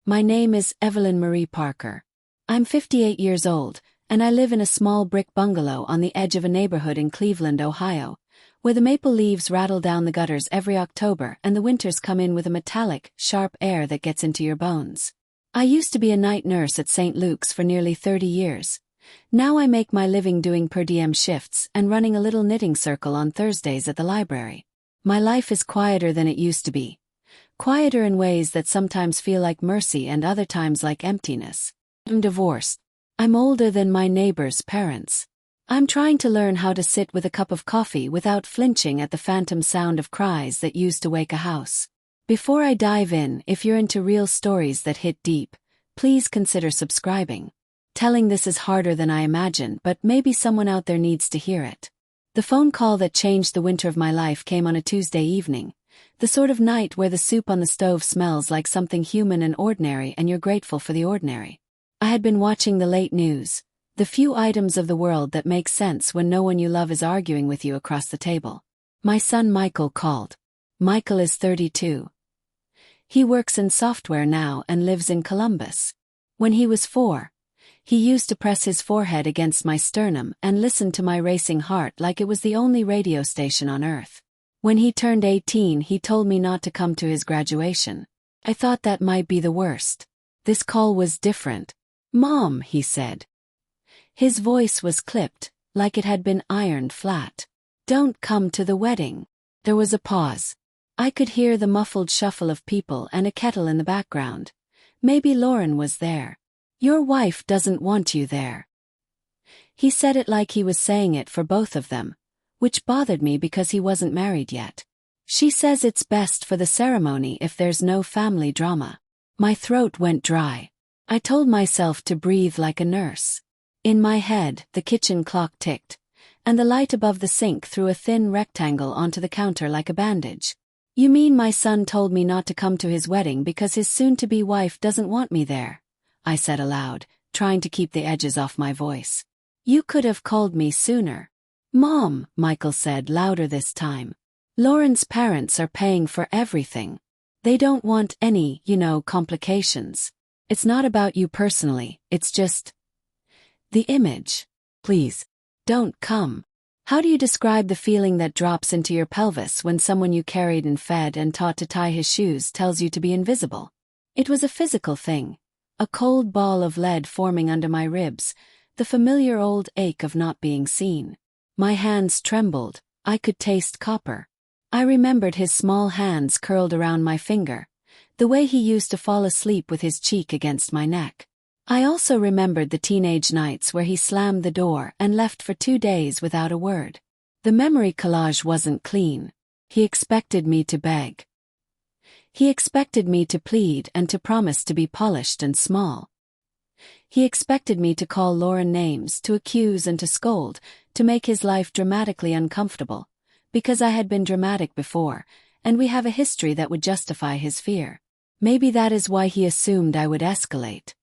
My name is Evelyn Marie Parker. I'm 58 years old, and I live in a small brick bungalow on the edge of a neighborhood in Cleveland, Ohio, where the maple leaves rattle down the gutters every October and the winters come in with a metallic, sharp air that gets into your bones. I used to be a night nurse at St. Luke's for nearly 30 years. Now I make my living doing per diem shifts and running a little knitting circle on Thursdays at the library. My life is quieter than it used to be. Quieter in ways that sometimes feel like mercy and other times like emptiness. I'm divorced. I'm older than my neighbor's parents. I'm trying to learn how to sit with a cup of coffee without flinching at the phantom sound of cries that used to wake a house. Before I dive in, if you're into real stories that hit deep, please consider subscribing. Telling this is harder than I imagined, but maybe someone out there needs to hear it. The phone call that changed the winter of my life came on a Tuesday evening. The sort of night where the soup on the stove smells like something human and ordinary and you're grateful for the ordinary. I had been watching the late news, the few items of the world that make sense when no one you love is arguing with you across the table. My son Michael called. Michael is 32. He works in software now and lives in Columbus. When he was 4, he used to press his forehead against my sternum and listen to my racing heart like it was the only radio station on earth. When he turned 18, he told me not to come to his graduation. I thought that might be the worst. This call was different. "Mom," he said. His voice was clipped, like it had been ironed flat. "Don't come to the wedding." There was a pause. I could hear the muffled shuffle of people and a kettle in the background. Maybe Lauren was there. "Your wife doesn't want you there." He said it like he was saying it for both of them, which bothered me because he wasn't married yet. "She says it's best for the ceremony if there's no family drama." My throat went dry. I told myself to breathe like a nurse. In my head, the kitchen clock ticked, and the light above the sink threw a thin rectangle onto the counter like a bandage. "You mean my son told me not to come to his wedding because his soon-to-be wife doesn't want me there?" I said aloud, trying to keep the edges off my voice. "You could have called me sooner." "Mom," Michael said louder this time. "Lauren's parents are paying for everything. They don't want any, complications. It's not about you personally, it's just the image. Please, don't come." How do you describe the feeling that drops into your pelvis when someone you carried and fed and taught to tie his shoes tells you to be invisible? It was a physical thing. A cold ball of lead forming under my ribs, the familiar old ache of not being seen. My hands trembled, I could taste copper. I remembered his small hands curled around my finger, the way he used to fall asleep with his cheek against my neck. I also remembered the teenage nights where he slammed the door and left for 2 days without a word. The memory collage wasn't clean. He expected me to beg. He expected me to plead and to promise to be polished and small. He expected me to call Lauren names, to accuse and to scold, to make his life dramatically uncomfortable, because I had been dramatic before, and we have a history that would justify his fear. Maybe that is why he assumed I would escalate.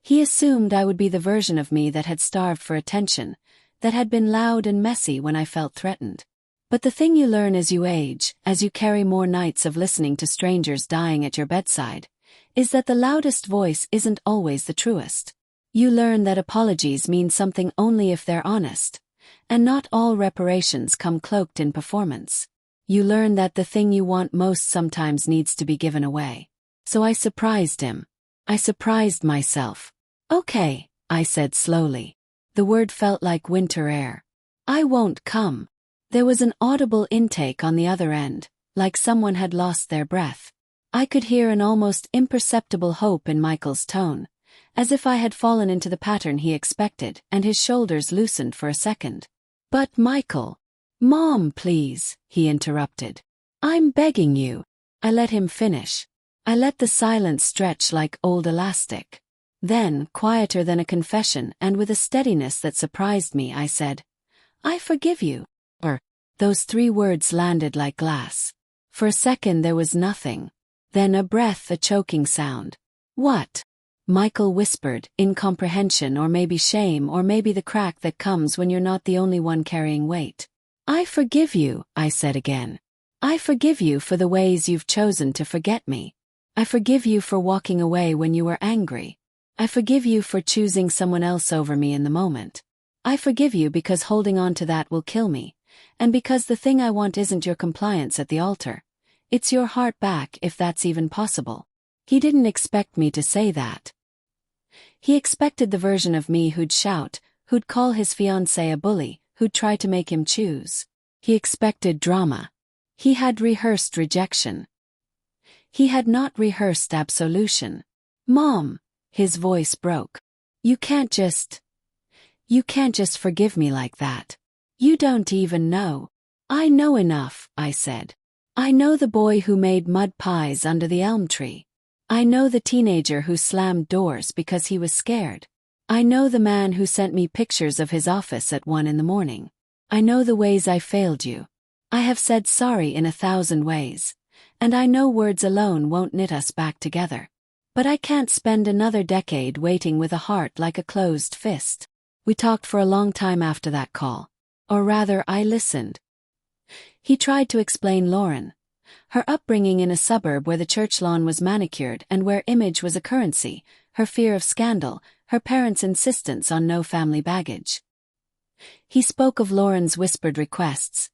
He assumed I would be the version of me that had starved for attention, that had been loud and messy when I felt threatened. But the thing you learn as you age, as you carry more nights of listening to strangers dying at your bedside, is that the loudest voice isn't always the truest. You learn that apologies mean something only if they're honest, and not all reparations come cloaked in performance. You learn that the thing you want most sometimes needs to be given away. So I surprised him. I surprised myself. "Okay," I said slowly. The word felt like winter air. "I won't come." There was an audible intake on the other end, like someone had lost their breath. I could hear an almost imperceptible hope in Michael's tone, as if I had fallen into the pattern he expected, and his shoulders loosened for a second. "But Michael—" "Mom, please," he interrupted. "I'm begging you." I let him finish. I let the silence stretch like old elastic. Then, quieter than a confession and with a steadiness that surprised me, I said, "I forgive you." Those 3 words landed like glass. For a second there was nothing. Then a breath, a choking sound. "What?" Michael whispered, incomprehension or maybe shame or maybe the crack that comes when you're not the only one carrying weight. "I forgive you," I said again. "I forgive you for the ways you've chosen to forget me." I forgive you for walking away when you were angry. I forgive you for choosing someone else over me in the moment. I forgive you because holding on to that will kill me, and because the thing I want isn't your compliance at the altar. It's your heart back, if that's even possible. He didn't expect me to say that. He expected the version of me who'd shout, who'd call his fiancée a bully, who'd try to make him choose. He expected drama. He had rehearsed rejection. He had not rehearsed absolution. Mom, his voice broke. You can't just forgive me like that. You don't even know. I know enough, I said. I know the boy who made mud pies under the elm tree. I know the teenager who slammed doors because he was scared. I know the man who sent me pictures of his office at 1 a.m. I know the ways I failed you. I have said sorry in 1,000 ways. And I know words alone won't knit us back together. But I can't spend another decade waiting with a heart like a closed fist. We talked for a long time after that call. Or rather, I listened. He tried to explain Lauren. Her upbringing in a suburb where the church lawn was manicured and where image was a currency, her fear of scandal, her parents' insistence on no family baggage. He spoke of Lauren's whispered requests.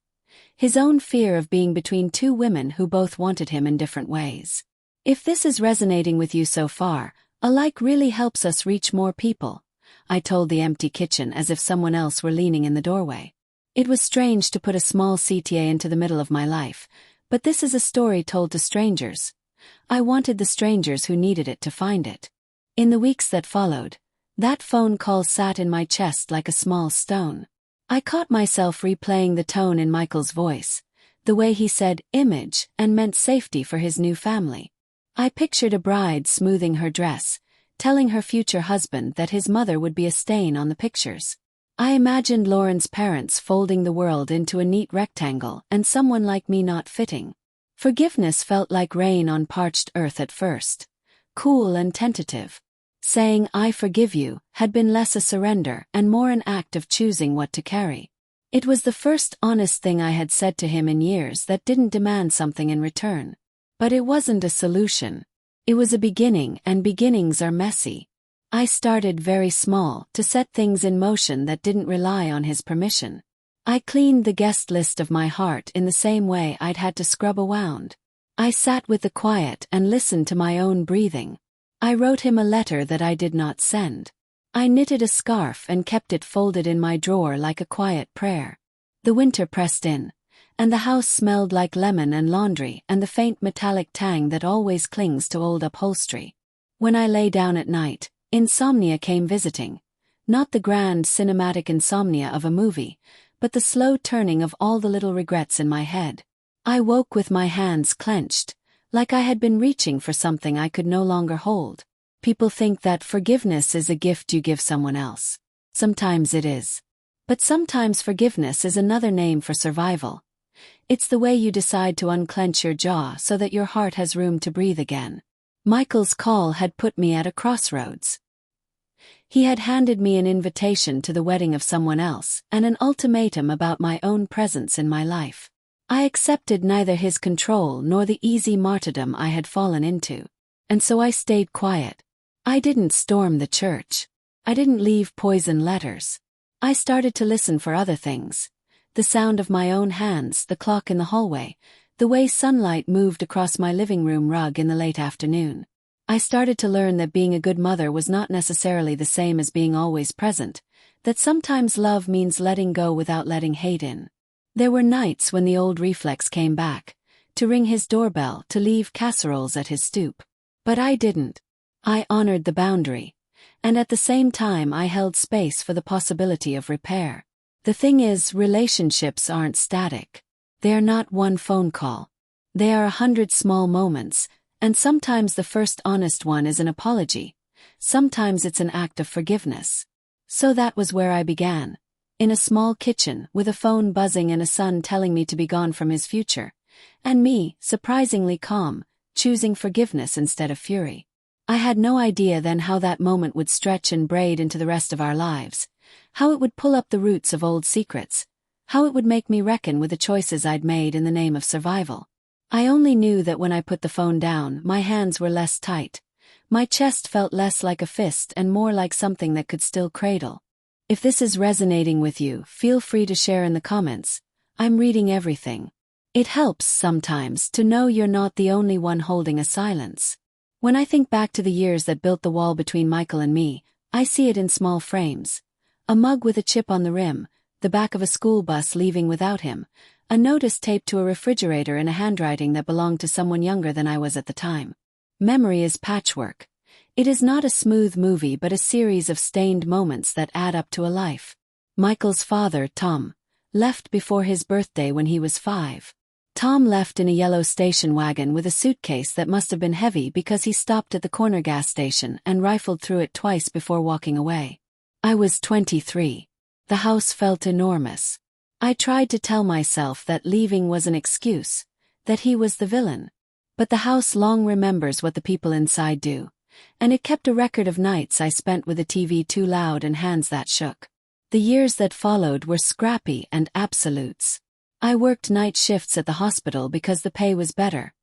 His own fear of being between two women who both wanted him in different ways. If this is resonating with you so far, a like really helps us reach more people, I told the empty kitchen as if someone else were leaning in the doorway. It was strange to put a small CTA into the middle of my life, but this is a story told to strangers. I wanted the strangers who needed it to find it. In the weeks that followed, that phone call sat in my chest like a small stone. I caught myself replaying the tone in Michael's voice, the way he said image and meant safety for his new family. I pictured a bride smoothing her dress, telling her future husband that his mother would be a stain on the pictures. I imagined Lauren's parents folding the world into a neat rectangle and someone like me not fitting. Forgiveness felt like rain on parched earth at first, cool and tentative. Saying I forgive you had been less a surrender and more an act of choosing what to carry. It was the first honest thing I had said to him in years that didn't demand something in return. But it wasn't a solution. It was a beginning, and beginnings are messy. I started very small to set things in motion that didn't rely on his permission. I cleaned the guest list of my heart in the same way I'd had to scrub a wound. I sat with the quiet and listened to my own breathing. I wrote him a letter that I did not send. I knitted a scarf and kept it folded in my drawer like a quiet prayer. The winter pressed in, and the house smelled like lemon and laundry and the faint metallic tang that always clings to old upholstery. When I lay down at night, insomnia came visiting. Not the grand cinematic insomnia of a movie, but the slow turning of all the little regrets in my head. I woke with my hands clenched, like I had been reaching for something I could no longer hold. People think that forgiveness is a gift you give someone else. Sometimes it is. But sometimes forgiveness is another name for survival. It's the way you decide to unclench your jaw so that your heart has room to breathe again. Michael's call had put me at a crossroads. He had handed me an invitation to the wedding of someone else and an ultimatum about my own presence in my life. I accepted neither his control nor the easy martyrdom I had fallen into. And so I stayed quiet. I didn't storm the church. I didn't leave poison letters. I started to listen for other things. The sound of my own hands, the clock in the hallway, the way sunlight moved across my living room rug in the late afternoon. I started to learn that being a good mother was not necessarily the same as being always present, that sometimes love means letting go without letting hate in. There were nights when the old reflex came back, to ring his doorbell, to leave casseroles at his stoop. But I didn't. I honored the boundary, and at the same time I held space for the possibility of repair. The thing is, relationships aren't static. They are not one phone call. They are 100 small moments, and sometimes the first honest one is an apology. Sometimes it's an act of forgiveness. So that was where I began. In a small kitchen, with a phone buzzing and a son telling me to be gone from his future. And me, surprisingly calm, choosing forgiveness instead of fury. I had no idea then how that moment would stretch and braid into the rest of our lives. How it would pull up the roots of old secrets. How it would make me reckon with the choices I'd made in the name of survival. I only knew that when I put the phone down, my hands were less tight. My chest felt less like a fist and more like something that could still cradle. If this is resonating with you, feel free to share in the comments. I'm reading everything. It helps sometimes to know you're not the only one holding a silence. When I think back to the years that built the wall between Michael and me, I see it in small frames. A mug with a chip on the rim, the back of a school bus leaving without him, a notice taped to a refrigerator in a handwriting that belonged to someone younger than I was at the time. Memory is patchwork. It is not a smooth movie but a series of stained moments that add up to a life. Michael's father, Tom, left before his birthday when he was 5. Tom left in a yellow station wagon with a suitcase that must have been heavy because he stopped at the corner gas station and rifled through it twice before walking away. I was 23. The house felt enormous. I tried to tell myself that leaving was an excuse, that he was the villain. But the house long remembers what the people inside do, and it kept a record of nights I spent with the TV too loud and hands that shook. The years that followed were scrappy and absolutes. I worked night shifts at the hospital because the pay was better.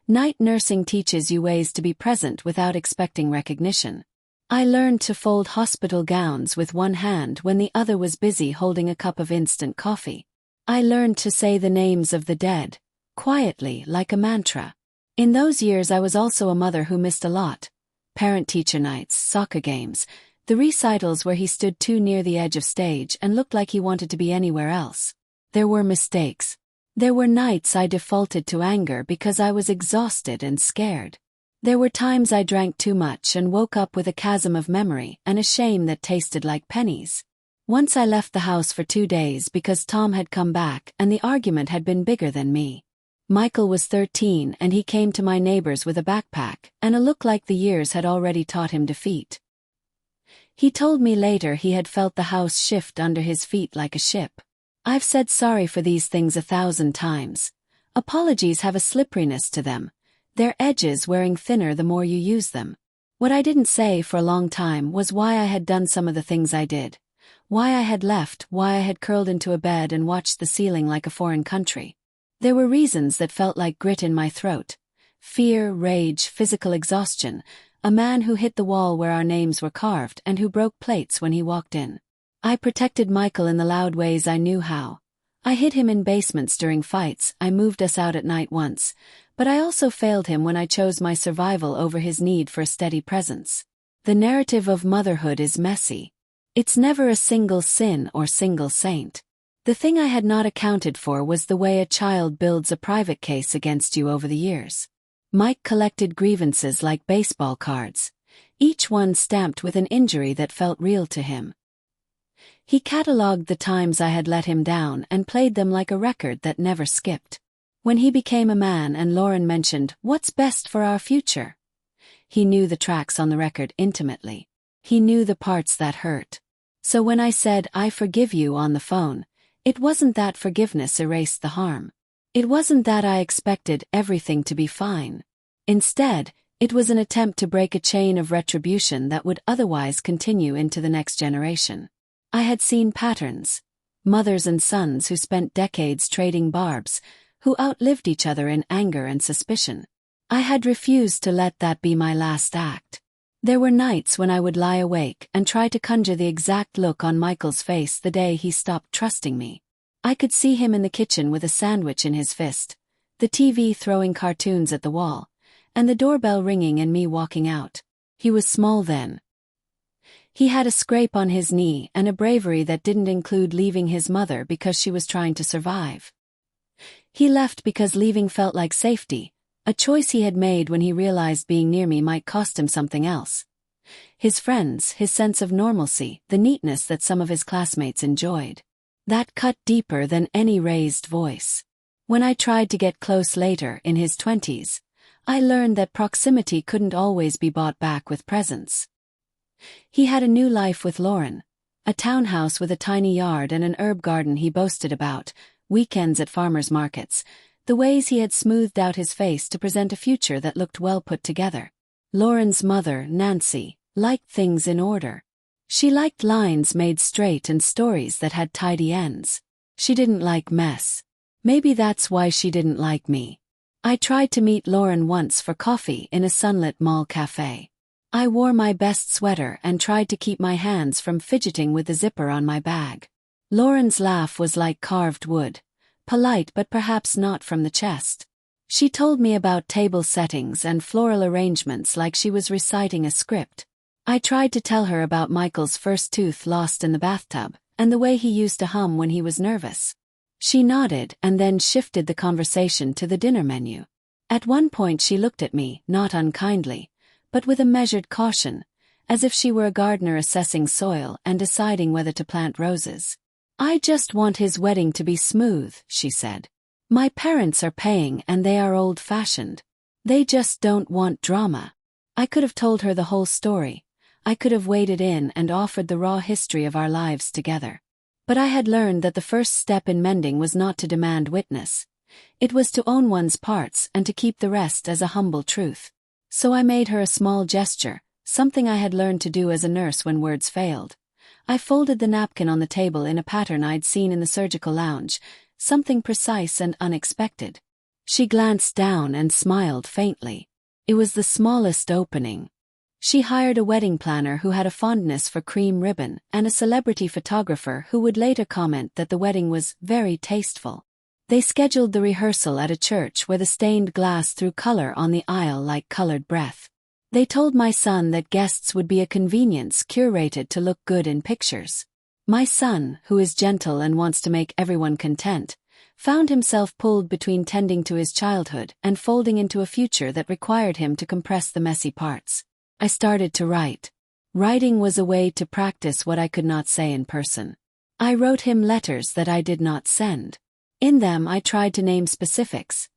Night nursing teaches you ways to be present without expecting recognition. I learned to fold hospital gowns with one hand when the other was busy holding a cup of instant coffee. I learned to say the names of the dead, quietly like a mantra. In those years I was also a mother who missed a lot. Parent-teacher nights, soccer games, the recitals where he stood too near the edge of stage and looked like he wanted to be anywhere else. There were mistakes. There were nights I defaulted to anger because I was exhausted and scared. There were times I drank too much and woke up with a chasm of memory and a shame that tasted like pennies. Once I left the house for 2 days because Tom had come back and the argument had been bigger than me. Michael was 13 and he came to my neighbors with a backpack and a look like the years had already taught him defeat. He told me later he had felt the house shift under his feet like a ship. I've said sorry for these things 1,000 times. Apologies have a slipperiness to them, their edges wearing thinner the more you use them. What I didn't say for a long time was why I had done some of the things I did. Why I had left, why I had curled into a bed and watched the ceiling like a foreign country. There were reasons that felt like grit in my throat. Fear, rage, physical exhaustion. A man who hit the wall where our names were carved and who broke plates when he walked in. I protected Michael in the loud ways I knew how. I hid him in basements during fights, I moved us out at night once, but I also failed him when I chose my survival over his need for a steady presence. The narrative of motherhood is messy. It's never a single sin or single saint. The thing I had not accounted for was the way a child builds a private case against you over the years. Mike collected grievances like baseball cards, each one stamped with an injury that felt real to him. He catalogued the times I had let him down and played them like a record that never skipped. When he became a man and Lauren mentioned, "What's best for our future?" He knew the tracks on the record intimately. He knew the parts that hurt. So when I said, "I forgive you" on the phone, it wasn't that forgiveness erased the harm. It wasn't that I expected everything to be fine. Instead, it was an attempt to break a chain of retribution that would otherwise continue into the next generation. I had seen patterns. Mothers and sons who spent decades trading barbs, who outlived each other in anger and suspicion. I had refused to let that be my last act. There were nights when I would lie awake and try to conjure the exact look on Michael's face the day he stopped trusting me. I could see him in the kitchen with a sandwich in his fist, the TV throwing cartoons at the wall, and the doorbell ringing and me walking out. He was small then. He had a scrape on his knee and a bravery that didn't include leaving his mother because she was trying to survive. He left because leaving felt like safety, a choice he had made when he realized being near me might cost him something else. His friends, his sense of normalcy, the neatness that some of his classmates enjoyed. That cut deeper than any raised voice. When I tried to get close later, in his 20s, I learned that proximity couldn't always be bought back with presence. He had a new life with Lauren, a townhouse with a tiny yard and an herb garden he boasted about, weekends at farmers' markets, the ways he had smoothed out his face to present a future that looked well put together. Lauren's mother, Nancy, liked things in order. She liked lines made straight and stories that had tidy ends. She didn't like mess. Maybe that's why she didn't like me. I tried to meet Lauren once for coffee in a sunlit mall cafe. I wore my best sweater and tried to keep my hands from fidgeting with the zipper on my bag. Lauren's laugh was like carved wood, polite but perhaps not from the chest. She told me about table settings and floral arrangements like she was reciting a script. I tried to tell her about Michael's first tooth lost in the bathtub, and the way he used to hum when he was nervous. She nodded and then shifted the conversation to the dinner menu. At one point she looked at me, not unkindly, but with a measured caution, as if she were a gardener assessing soil and deciding whether to plant roses. "I just want his wedding to be smooth," she said. "My parents are paying and they are old-fashioned. They just don't want drama." I could have told her the whole story. I could have waded in and offered the raw history of our lives together. But I had learned that the first step in mending was not to demand witness. It was to own one's parts and to keep the rest as a humble truth. So I made her a small gesture, something I had learned to do as a nurse when words failed. I folded the napkin on the table in a pattern I'd seen in the surgical lounge, something precise and unexpected. She glanced down and smiled faintly. It was the smallest opening. She hired a wedding planner who had a fondness for cream ribbon and a celebrity photographer who would later comment that the wedding was very tasteful. They scheduled the rehearsal at a church where the stained glass threw color on the aisle like colored breath. They told my son that guests would be a convenience curated to look good in pictures. My son, who is gentle and wants to make everyone content, found himself pulled between tending to his childhood and folding into a future that required him to compress the messy parts. I started to write. Writing was a way to practice what I could not say in person. I wrote him letters that I did not send. In them I tried to name specifics.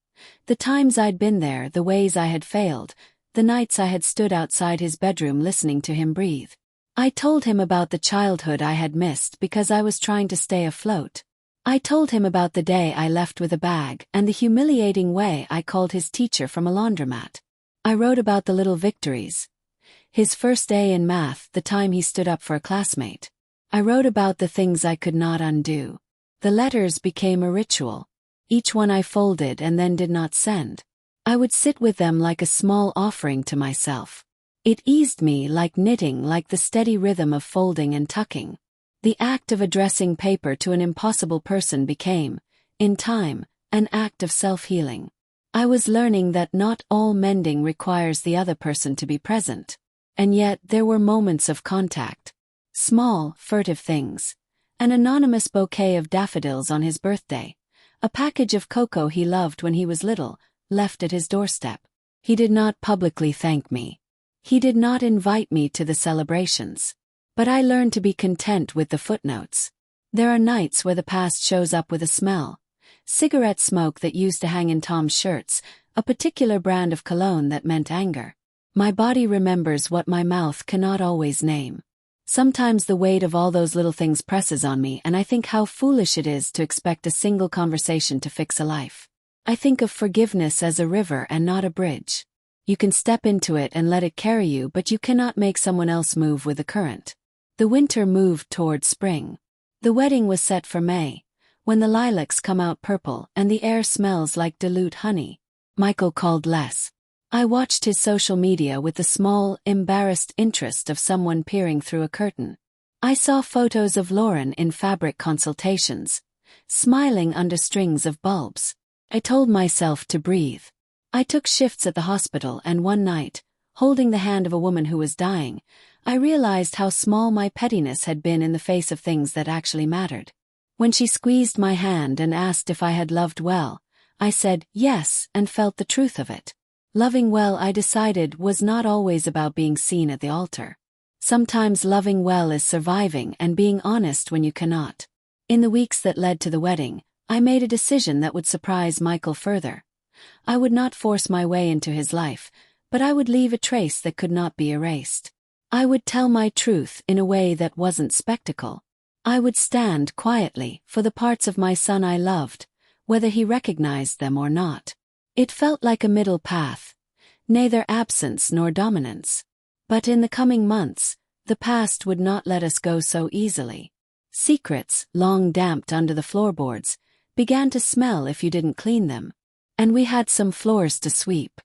The times I'd been there, the ways I had failed, the nights I had stood outside his bedroom listening to him breathe. I told him about the childhood I had missed because I was trying to stay afloat. I told him about the day I left with a bag and the humiliating way I called his teacher from a laundromat. I wrote about the little victories. His first A in math, the time he stood up for a classmate. I wrote about the things I could not undo. The letters became a ritual. Each one I folded and then did not send. I would sit with them like a small offering to myself. It eased me like knitting, like the steady rhythm of folding and tucking. The act of addressing paper to an impossible person became, in time, an act of self-healing. I was learning that not all mending requires the other person to be present. And yet there were moments of contact. Small, furtive things. An anonymous bouquet of daffodils on his birthday. A package of cocoa he loved when he was little, left at his doorstep. He did not publicly thank me. He did not invite me to the celebrations. But I learned to be content with the footnotes. There are nights where the past shows up with a smell. Cigarette smoke that used to hang in Tom's shirts, a particular brand of cologne that meant anger. My body remembers what my mouth cannot always name. Sometimes the weight of all those little things presses on me and I think how foolish it is to expect a single conversation to fix a life. I think of forgiveness as a river and not a bridge. You can step into it and let it carry you, but you cannot make someone else move with the current. The winter moved toward spring. The wedding was set for May, when the lilacs come out purple and the air smells like dilute honey. Michael called less. I watched his social media with the small, embarrassed interest of someone peering through a curtain. I saw photos of Lauren in fabric consultations, smiling under strings of bulbs. I told myself to breathe. I took shifts at the hospital and one night, holding the hand of a woman who was dying, I realized how small my pettiness had been in the face of things that actually mattered. When she squeezed my hand and asked if I had loved well, I said yes and felt the truth of it. Loving well, I decided, was not always about being seen at the altar. Sometimes loving well is surviving and being honest when you cannot. In the weeks that led to the wedding, I made a decision that would surprise Michael further. I would not force my way into his life, but I would leave a trace that could not be erased. I would tell my truth in a way that wasn't spectacle. I would stand quietly for the parts of my son I loved, whether he recognized them or not. It felt like a middle path, neither absence nor dominance. But in the coming months, the past would not let us go so easily. Secrets, long damped under the floorboards, began to smell if you didn't clean them. And we had some floors to sweep.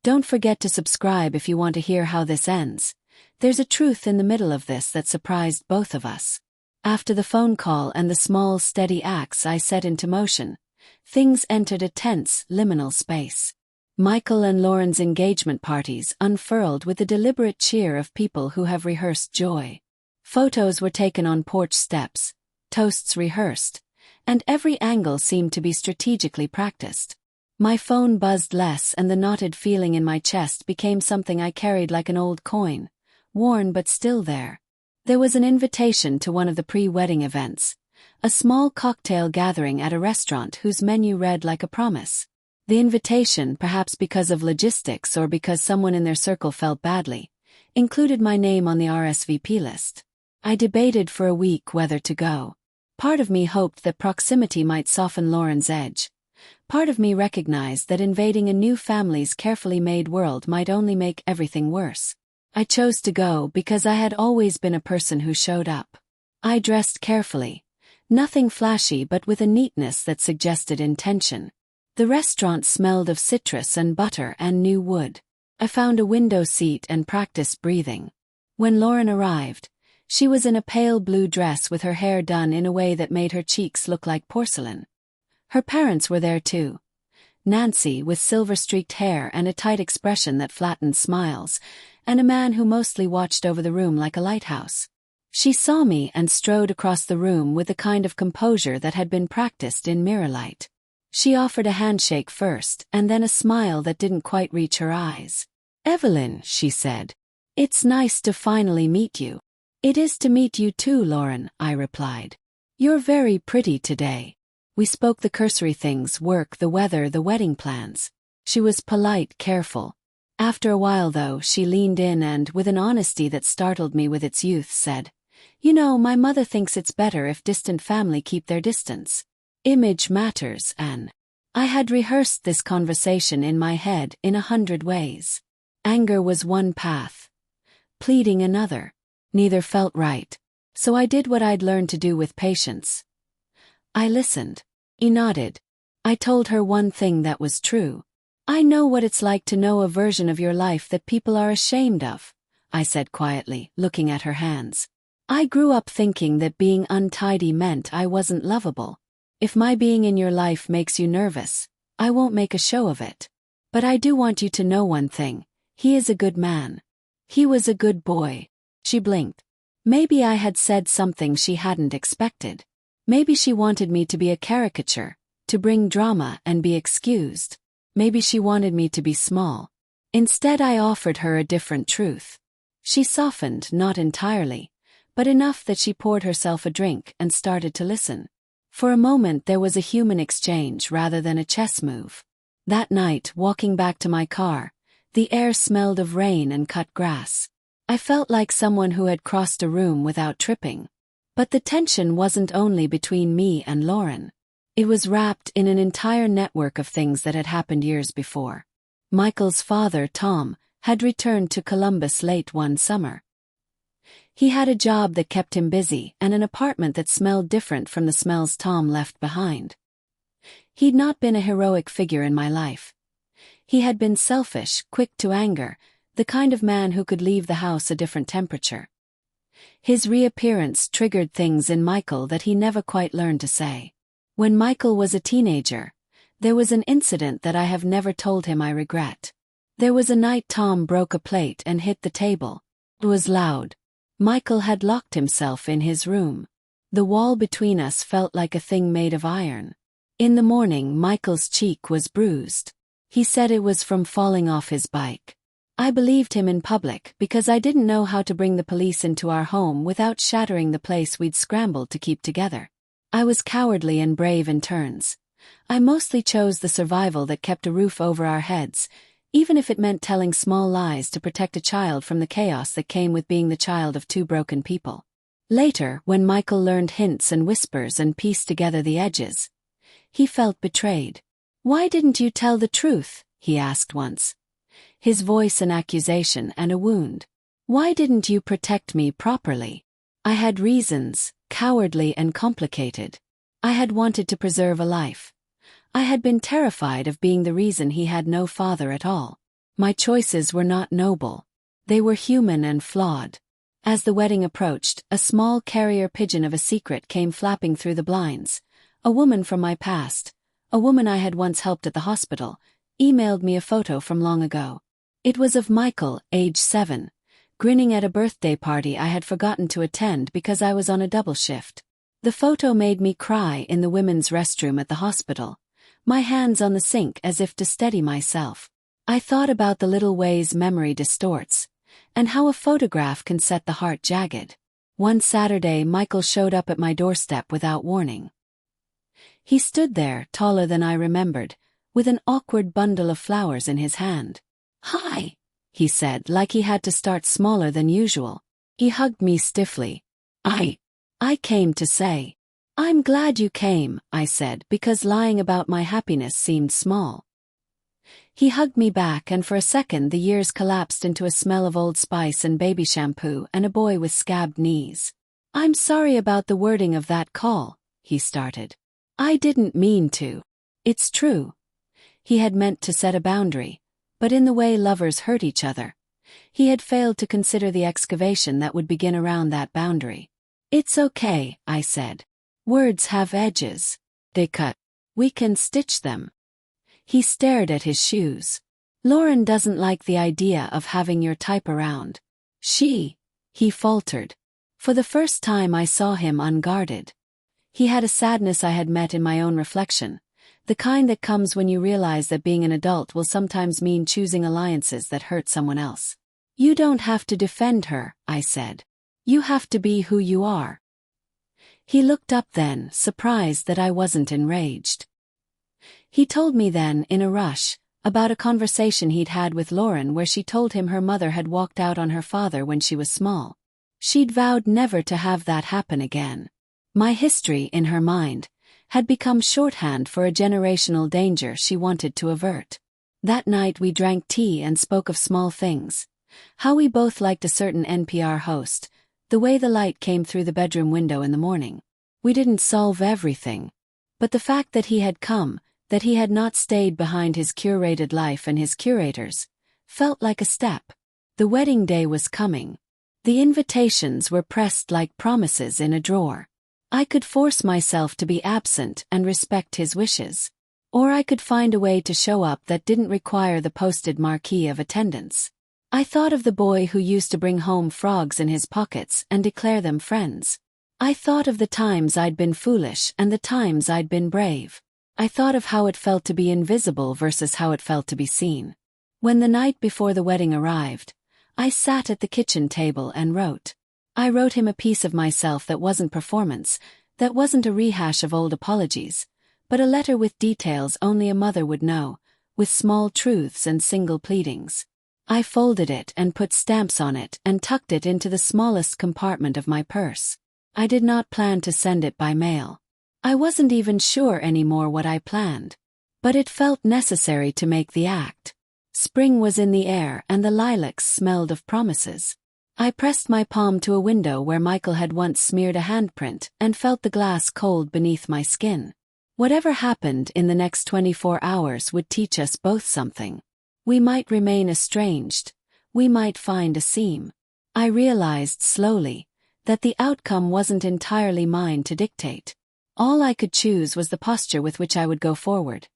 Don't forget to subscribe if you want to hear how this ends. There's a truth in the middle of this that surprised both of us. After the phone call and the small, steady acts I set into motion, things entered a tense, liminal space. Michael and Lauren's engagement parties unfurled with the deliberate cheer of people who have rehearsed joy. Photos were taken on porch steps, toasts rehearsed, and every angle seemed to be strategically practiced. My phone buzzed less and the knotted feeling in my chest became something I carried like an old coin, worn but still there. There was an invitation to one of the pre-wedding events, a small cocktail gathering at a restaurant whose menu read like a promise. The invitation, perhaps because of logistics or because someone in their circle felt badly, included my name on the RSVP list. I debated for a week whether to go. Part of me hoped that proximity might soften Lauren's edge. Part of me recognized that invading a new family's carefully made world might only make everything worse. I chose to go because I had always been a person who showed up. I dressed carefully, nothing flashy but with a neatness that suggested intention. The restaurant smelled of citrus and butter and new wood. I found a window seat and practiced breathing. When Lauren arrived, she was in a pale blue dress with her hair done in a way that made her cheeks look like porcelain. Her parents were there too. Nancy, with silver-streaked hair and a tight expression that flattened smiles, and a man who mostly watched over the room like a lighthouse. She saw me and strode across the room with the kind of composure that had been practiced in mirror light. She offered a handshake first, and then a smile that didn't quite reach her eyes. "Evelyn," she said, "it's nice to finally meet you." "It is to meet you too, Lauren," I replied. "You're very pretty today." We spoke the cursory things: work, the weather, the wedding plans. She was polite, careful. After a while, though, she leaned in and, with an honesty that startled me with its youth, said, "You know, my mother thinks it's better if distant family keep their distance. Image matters, Anne." I had rehearsed this conversation in my head in 100 ways. Anger was one path, pleading another. Neither felt right. So I did what I'd learned to do with patience. I listened. He nodded. I told her one thing that was true. "I know what it's like to know a version of your life that people are ashamed of," I said quietly, looking at her hands. "I grew up thinking that being untidy meant I wasn't lovable. If my being in your life makes you nervous, I won't make a show of it. But I do want you to know one thing: he is a good man. He was a good boy." She blinked. Maybe I had said something she hadn't expected. Maybe she wanted me to be a caricature, to bring drama and be excused. Maybe she wanted me to be small. Instead, I offered her a different truth. She softened, not entirely, but enough that she poured herself a drink and started to listen. For a moment there was a human exchange rather than a chess move. That night, walking back to my car, the air smelled of rain and cut grass. I felt like someone who had crossed a room without tripping. But the tension wasn't only between me and Lauren. It was wrapped in an entire network of things that had happened years before. Michael's father, Tom, had returned to Columbus late one summer. He had a job that kept him busy and an apartment that smelled different from the smells Tom left behind. He'd not been a heroic figure in my life. He had been selfish, quick to anger, the kind of man who could leave the house a different temperature. His reappearance triggered things in Michael that he never quite learned to say. When Michael was a teenager, there was an incident that I have never told him I regret. There was a night Tom broke a plate and hit the table. It was loud. Michael had locked himself in his room. The wall between us felt like a thing made of iron. In the morning, Michael's cheek was bruised. He said it was from falling off his bike. I believed him in public because I didn't know how to bring the police into our home without shattering the place we'd scrambled to keep together. I was cowardly and brave in turns. I mostly chose the survival that kept a roof over our heads, even if it meant telling small lies to protect a child from the chaos that came with being the child of two broken people. Later, when Michael learned hints and whispers and pieced together the edges, he felt betrayed. "Why didn't you tell the truth?" he asked once. His voice an accusation and a wound. "Why didn't you protect me properly?" I had reasons, cowardly and complicated. I had wanted to preserve a life. I had been terrified of being the reason he had no father at all. My choices were not noble. They were human and flawed. As the wedding approached, a small carrier pigeon of a secret came flapping through the blinds. A woman from my past, a woman I had once helped at the hospital, emailed me a photo from long ago. It was of Michael, age 7, grinning at a birthday party I had forgotten to attend because I was on a double shift. The photo made me cry in the women's restroom at the hospital, my hands on the sink as if to steady myself. I thought about the little ways memory distorts, and how a photograph can set the heart jagged. One Saturday, Michael showed up at my doorstep without warning. He stood there, taller than I remembered, with an awkward bundle of flowers in his hand. "Hi," he said, like he had to start smaller than usual. He hugged me stiffly. I came to say. "I'm glad you came," I said, because lying about my happiness seemed small. He hugged me back, and for a second the years collapsed into a smell of Old Spice and baby shampoo and a boy with scabbed knees. "I'm sorry about the wording of that call," he started. "I didn't mean to." It's true. He had meant to set a boundary, but in the way lovers hurt each other, he had failed to consider the excavation that would begin around that boundary. "It's okay," I said. "Words have edges. They cut. We can stitch them." He stared at his shoes. "Lauren doesn't like the idea of having your type around." He faltered. For the first time I saw him unguarded. He had a sadness I had met in my own reflection, the kind that comes when you realize that being an adult will sometimes mean choosing alliances that hurt someone else. "You don't have to defend her," I said. "You have to be who you are." He looked up then, surprised that I wasn't enraged. He told me then, in a rush, about a conversation he'd had with Lauren where she told him her mother had walked out on her father when she was small. She'd vowed never to have that happen again. My history, in her mind, had become shorthand for a generational danger she wanted to avert. That night we drank tea and spoke of small things. How we both liked a certain NPR host, the way the light came through the bedroom window in the morning. We didn't solve everything. But the fact that he had come, that he had not stayed behind his curated life and his curators, felt like a step. The wedding day was coming. The invitations were pressed like promises in a drawer. I could force myself to be absent and respect his wishes. Or I could find a way to show up that didn't require the posted marquee of attendance. I thought of the boy who used to bring home frogs in his pockets and declare them friends. I thought of the times I'd been foolish and the times I'd been brave. I thought of how it felt to be invisible versus how it felt to be seen. When the night before the wedding arrived, I sat at the kitchen table and wrote. I wrote him a piece of myself that wasn't performance, that wasn't a rehash of old apologies, but a letter with details only a mother would know, with small truths and single pleadings. I folded it and put stamps on it and tucked it into the smallest compartment of my purse. I did not plan to send it by mail. I wasn't even sure anymore what I planned. But it felt necessary to make the act. Spring was in the air and the lilacs smelled of promises. I pressed my palm to a window where Michael had once smeared a handprint and felt the glass cold beneath my skin. Whatever happened in the next 24 hours would teach us both something. We might remain estranged. We might find a seam. I realized slowly that the outcome wasn't entirely mine to dictate. All I could choose was the posture with which I would go forward.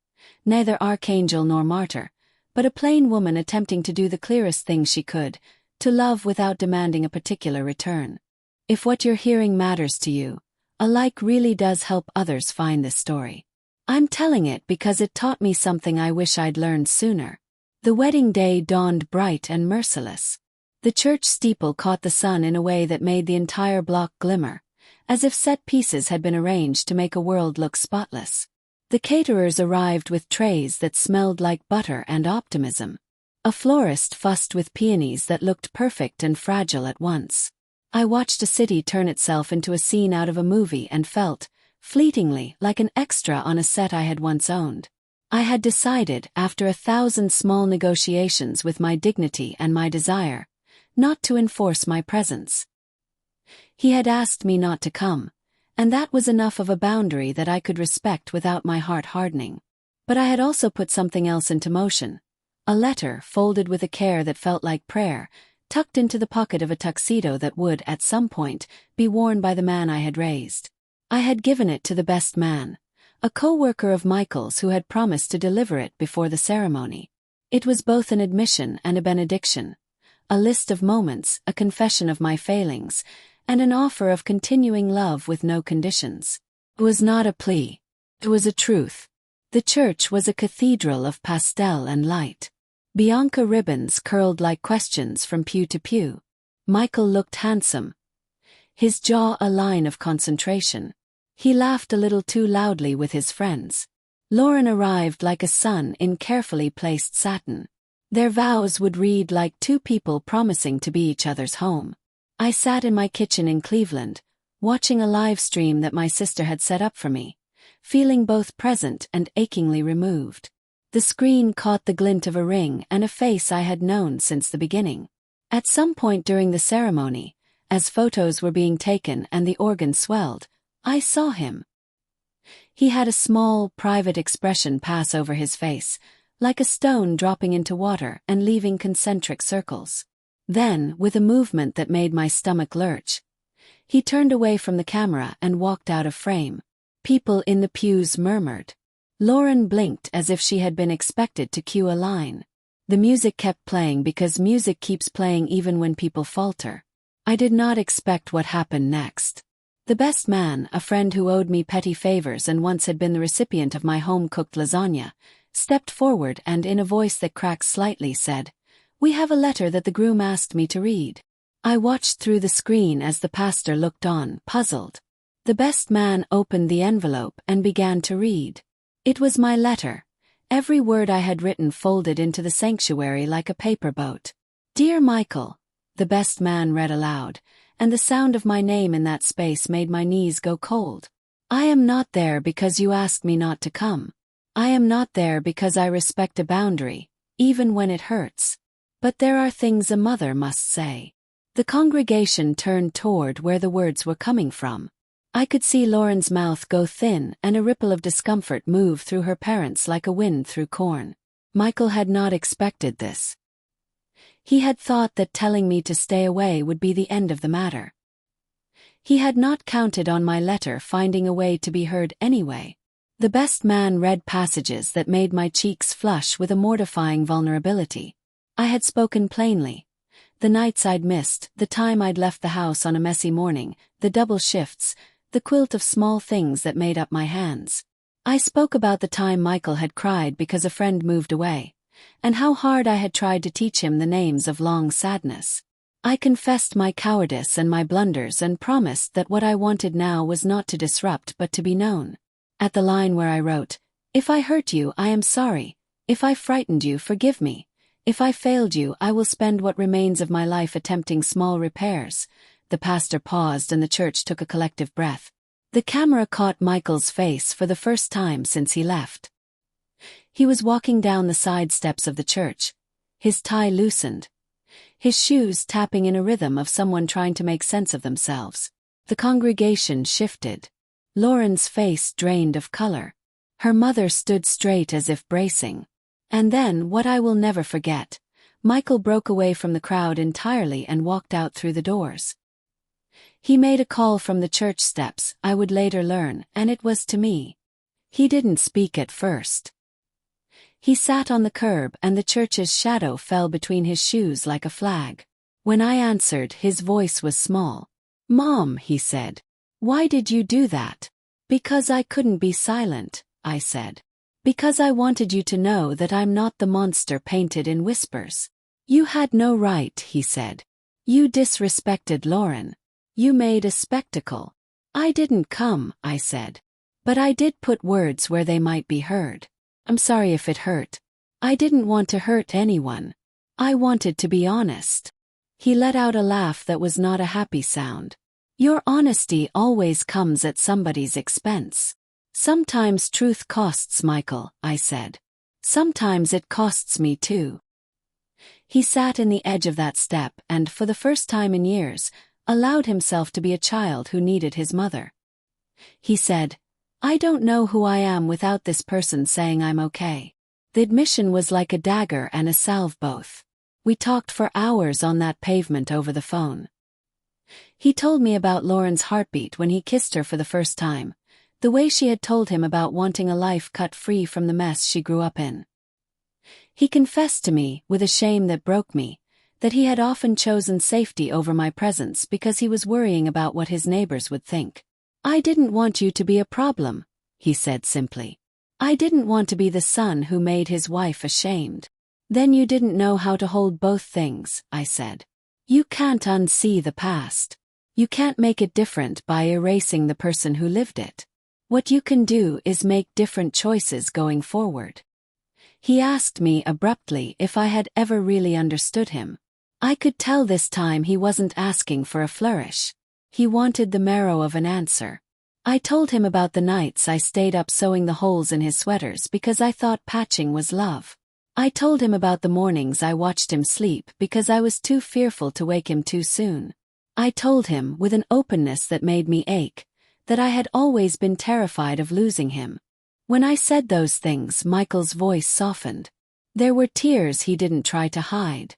Neither archangel nor martyr, but a plain woman attempting to do the clearest thing she could, to love without demanding a particular return. If what you're hearing matters to you, a like really does help others find this story. I'm telling it because it taught me something I wish I'd learned sooner. The wedding day dawned bright and merciless. The church steeple caught the sun in a way that made the entire block glimmer, as if set pieces had been arranged to make a world look spotless. The caterers arrived with trays that smelled like butter and optimism. A florist fussed with peonies that looked perfect and fragile at once. I watched a city turn itself into a scene out of a movie and felt, fleetingly, like an extra on a set I had once owned. I had decided, after 1,000 small negotiations with my dignity and my desire, not to enforce my presence. He had asked me not to come, and that was enough of a boundary that I could respect without my heart hardening. But I had also put something else into motion. A letter, folded with a care that felt like prayer, tucked into the pocket of a tuxedo that would, at some point, be worn by the man I had raised. I had given it to the best man, a co-worker of Michael's who had promised to deliver it before the ceremony. It was both an admission and a benediction, a list of moments, a confession of my failings, and an offer of continuing love with no conditions. It was not a plea. It was a truth. The church was a cathedral of pastel and light. Bianca ribbons curled like questions from pew to pew. Michael looked handsome, his jaw a line of concentration. He laughed a little too loudly with his friends. Lauren arrived like a sun in carefully placed satin. Their vows would read like two people promising to be each other's home. I sat in my kitchen in Cleveland, watching a live stream that my sister had set up for me, feeling both present and achingly removed. The screen caught the glint of a ring and a face I had known since the beginning. At some point during the ceremony, as photos were being taken and the organ swelled, I saw him. He had a small, private expression pass over his face, like a stone dropping into water and leaving concentric circles. Then, with a movement that made my stomach lurch, he turned away from the camera and walked out of frame. People in the pews murmured. Lauren blinked as if she had been expected to cue a line. The music kept playing because music keeps playing even when people falter. I did not expect what happened next. The best man, a friend who owed me petty favors and once had been the recipient of my home-cooked lasagna, stepped forward and in a voice that cracked slightly said, "We have a letter that the groom asked me to read." I watched through the screen as the pastor looked on, puzzled. The best man opened the envelope and began to read. It was my letter, every word I had written folded into the sanctuary like a paper boat. "Dear Michael," the best man read aloud, and the sound of my name in that space made my knees go cold. "I am not there because you asked me not to come. I am not there because I respect a boundary, even when it hurts. But there are things a mother must say." The congregation turned toward where the words were coming from. I could see Lauren's mouth go thin and a ripple of discomfort move through her parents like a wind through corn. Michael had not expected this. He had thought that telling me to stay away would be the end of the matter. He had not counted on my letter finding a way to be heard anyway. The best man read passages that made my cheeks flush with a mortifying vulnerability. I had spoken plainly. The nights I'd missed, the time I'd left the house on a messy morning, the double shifts, the quilt of small things that made up my hands. I spoke about the time Michael had cried because a friend moved away, and how hard I had tried to teach him the names of long sadness. I confessed my cowardice and my blunders and promised that what I wanted now was not to disrupt but to be known. At the line where I wrote, "If I hurt you, I am sorry. If I frightened you, forgive me. If I failed you, I will spend what remains of my life attempting small repairs," the pastor paused and the church took a collective breath. The camera caught Michael's face for the first time since he left. He was walking down the side steps of the church, his tie loosened, his shoes tapping in a rhythm of someone trying to make sense of themselves. The congregation shifted. Lauren's face drained of color. Her mother stood straight as if bracing. And then, what I will never forget, Michael broke away from the crowd entirely and walked out through the doors. He made a call from the church steps, I would later learn, and it was to me. He didn't speak at first. He sat on the curb and the church's shadow fell between his shoes like a flag. When I answered, his voice was small. "Mom," he said, "why did you do that?" "Because I couldn't be silent," I said. "Because I wanted you to know that I'm not the monster painted in whispers." "You had no right," he said. "You disrespected Lauren. You made a spectacle." "I didn't come," I said. "But I did put words where they might be heard. I'm sorry if it hurt. I didn't want to hurt anyone. I wanted to be honest." He let out a laugh that was not a happy sound. "Your honesty always comes at somebody's expense." "Sometimes truth costs, Michael," I said. "Sometimes it costs me too." He sat in the edge of that step and, for the first time in years, allowed himself to be a child who needed his mother. He said, I don't know who I am without this person saying I'm okay. The admission was like a dagger and a salve both. We talked for hours on that pavement over the phone. He told me about Lauren's heartbeat when he kissed her for the first time, the way she had told him about wanting a life cut free from the mess she grew up in. He confessed to me, with a shame that broke me, that he had often chosen safety over my presence because he was worrying about what his neighbors would think. I didn't want you to be a problem, he said simply. I didn't want to be the son who made his wife ashamed. Then you didn't know how to hold both things, I said. You can't unsee the past. You can't make it different by erasing the person who lived it. What you can do is make different choices going forward. He asked me abruptly if I had ever really understood him. I could tell this time he wasn't asking for a flourish. He wanted the marrow of an answer. I told him about the nights I stayed up sewing the holes in his sweaters because I thought patching was love. I told him about the mornings I watched him sleep because I was too fearful to wake him too soon. I told him, with an openness that made me ache, that I had always been terrified of losing him. When I said those things, Michael's voice softened. There were tears he didn't try to hide.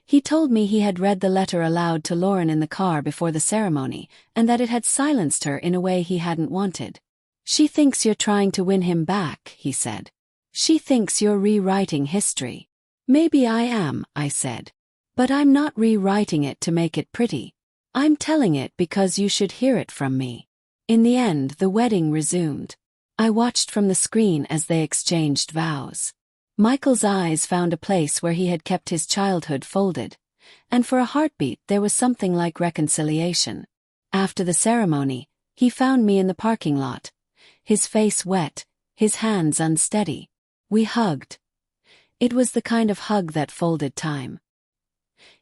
He told me he had read the letter aloud to Lauren in the car before the ceremony, and that it had silenced her in a way he hadn't wanted. She thinks you're trying to win him back, he said. She thinks you're rewriting history. Maybe I am, I said. But I'm not rewriting it to make it pretty. I'm telling it because you should hear it from me. In the end, the wedding resumed. I watched from the screen as they exchanged vows. Michael's eyes found a place where he had kept his childhood folded, and for a heartbeat there was something like reconciliation. After the ceremony, he found me in the parking lot, his face wet, his hands unsteady. We hugged. It was the kind of hug that folded time.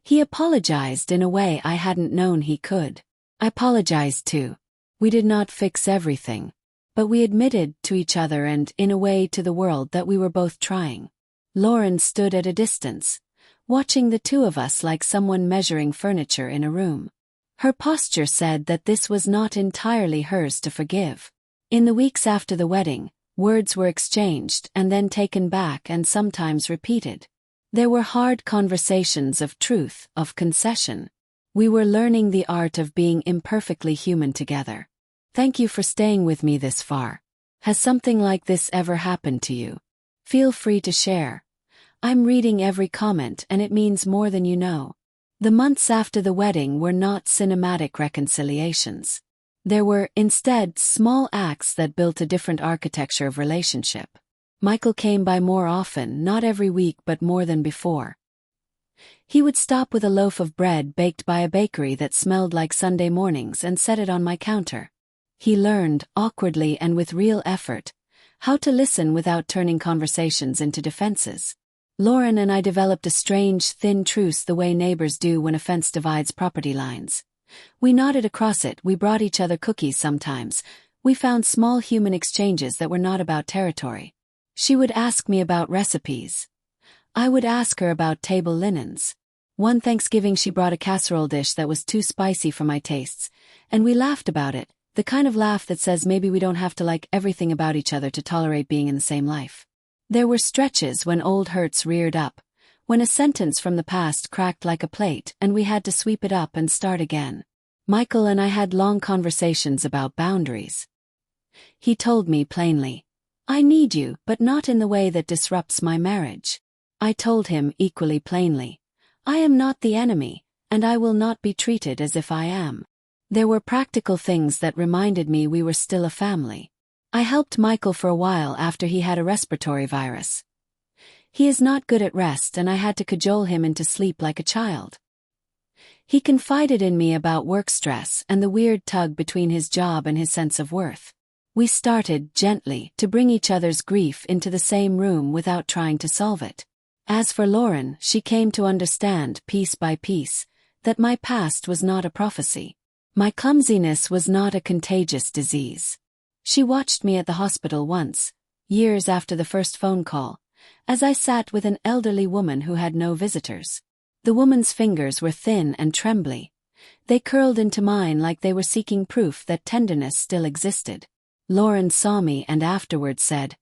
He apologized in a way I hadn't known he could. I apologized too. We did not fix everything, but we admitted to each other and, in a way, to the world that we were both trying. Lauren stood at a distance, watching the two of us like someone measuring furniture in a room. Her posture said that this was not entirely hers to forgive. In the weeks after the wedding, words were exchanged and then taken back and sometimes repeated. There were hard conversations of truth, of concession. We were learning the art of being imperfectly human together. Thank you for staying with me this far. Has something like this ever happened to you? Feel free to share. I'm reading every comment and it means more than you know. The months after the wedding were not cinematic reconciliations. There were, instead, small acts that built a different architecture of relationship. Michael came by more often, not every week but more than before. He would stop with a loaf of bread baked by a bakery that smelled like Sunday mornings and set it on my counter. He learned, awkwardly and with real effort, how to listen without turning conversations into defenses. Lauren and I developed a strange, thin truce the way neighbors do when a fence divides property lines. We nodded across it, we brought each other cookies sometimes. We found small human exchanges that were not about territory. She would ask me about recipes. I would ask her about table linens. One Thanksgiving she brought a casserole dish that was too spicy for my tastes, and we laughed about it, the kind of laugh that says maybe we don't have to like everything about each other to tolerate being in the same life. There were stretches when old hurts reared up, when a sentence from the past cracked like a plate and we had to sweep it up and start again. Michael and I had long conversations about boundaries. He told me plainly, I need you, but not in the way that disrupts my marriage. I told him equally plainly, I am not the enemy, and I will not be treated as if I am. There were practical things that reminded me we were still a family. I helped Michael for a while after he had a respiratory virus. He is not good at rest and I had to cajole him into sleep like a child. He confided in me about work stress and the weird tug between his job and his sense of worth. We started, gently, to bring each other's grief into the same room without trying to solve it. As for Lauren, she came to understand, piece by piece, that my past was not a prophecy. My clumsiness was not a contagious disease. She watched me at the hospital once, years after the first phone call, as I sat with an elderly woman who had no visitors. The woman's fingers were thin and trembly. They curled into mine like they were seeking proof that tenderness still existed. Lauren saw me and afterward said,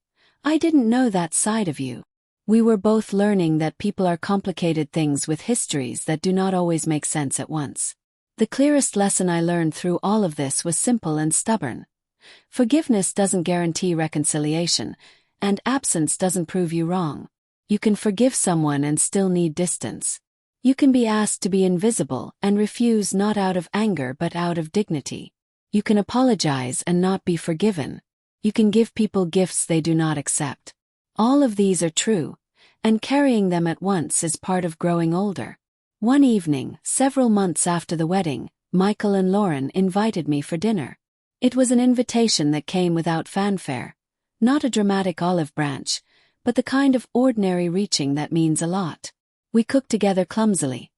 "I didn't know that side of you." We were both learning that people are complicated things with histories that do not always make sense at once. The clearest lesson I learned through all of this was simple and stubborn. Forgiveness doesn't guarantee reconciliation, and absence doesn't prove you wrong. You can forgive someone and still need distance. You can be asked to be invisible and refuse not out of anger but out of dignity. You can apologize and not be forgiven. You can give people gifts they do not accept. All of these are true, and carrying them at once is part of growing older. One evening, several months after the wedding, Michael and Lauren invited me for dinner. It was an invitation that came without fanfare, not a dramatic olive branch, but the kind of ordinary reaching that means a lot. We cooked together clumsily.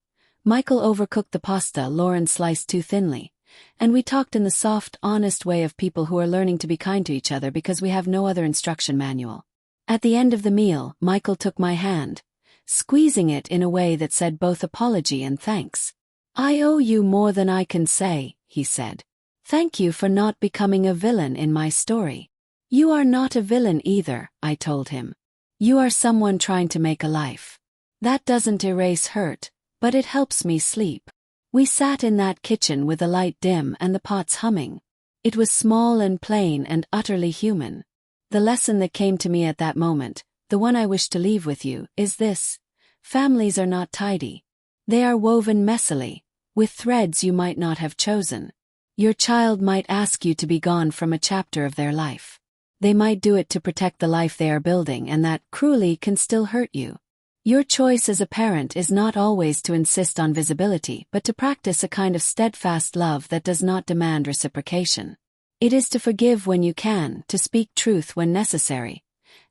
Michael overcooked the pasta, Lauren sliced too thinly, and we talked in the soft, honest way of people who are learning to be kind to each other because we have no other instruction manual. At the end of the meal, Michael took my hand, squeezing it in a way that said both apology and thanks. "I owe you more than I can say," he said. "Thank you for not becoming a villain in my story." "You are not a villain either," I told him. "You are someone trying to make a life. That doesn't erase hurt, but it helps me sleep." We sat in that kitchen with the light dim and the pots humming. It was small and plain and utterly human. The lesson that came to me at that moment, the one I wish to leave with you, is this: families are not tidy. They are woven messily, with threads you might not have chosen. Your child might ask you to be gone from a chapter of their life. They might do it to protect the life they are building, and that, cruelly, can still hurt you. Your choice as a parent is not always to insist on visibility, but to practice a kind of steadfast love that does not demand reciprocation. It is to forgive when you can, to speak truth when necessary,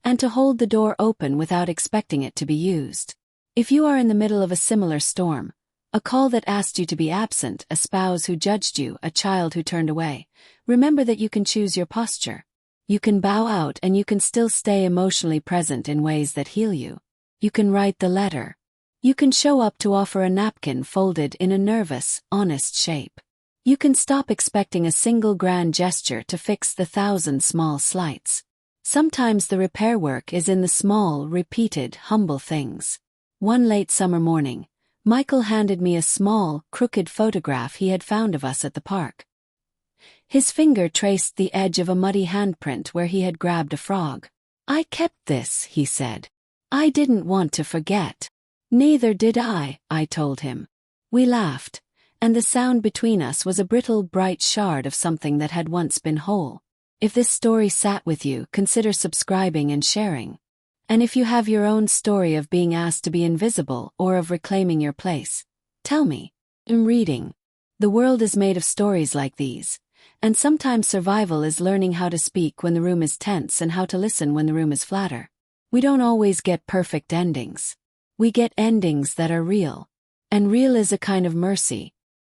and to hold the door open without expecting it to be used. If you are in the middle of a similar storm, a call that asked you to be absent, a spouse who judged you, a child who turned away, remember that you can choose your posture. You can bow out and you can still stay emotionally present in ways that heal you. You can write the letter. You can show up to offer a napkin folded in a nervous, honest shape. You can stop expecting a single grand gesture to fix the 1,000 small slights. Sometimes the repair work is in the small, repeated, humble things. One late summer morning, Michael handed me a small, crooked photograph he had found of us at the park. His finger traced the edge of a muddy handprint where he had grabbed a frog. "I kept this," he said. "I didn't want to forget." "Neither did I," I told him. We laughed, and the sound between us was a brittle, bright shard of something that had once been whole. If this story sat with you, consider subscribing and sharing. And if you have your own story of being asked to be invisible or of reclaiming your place, tell me. I'm reading. The world is made of stories like these, and sometimes survival is learning how to speak when the room is tense and how to listen when the room is flatter. We don't always get perfect endings. We get endings that are real. And real is a kind of mercy,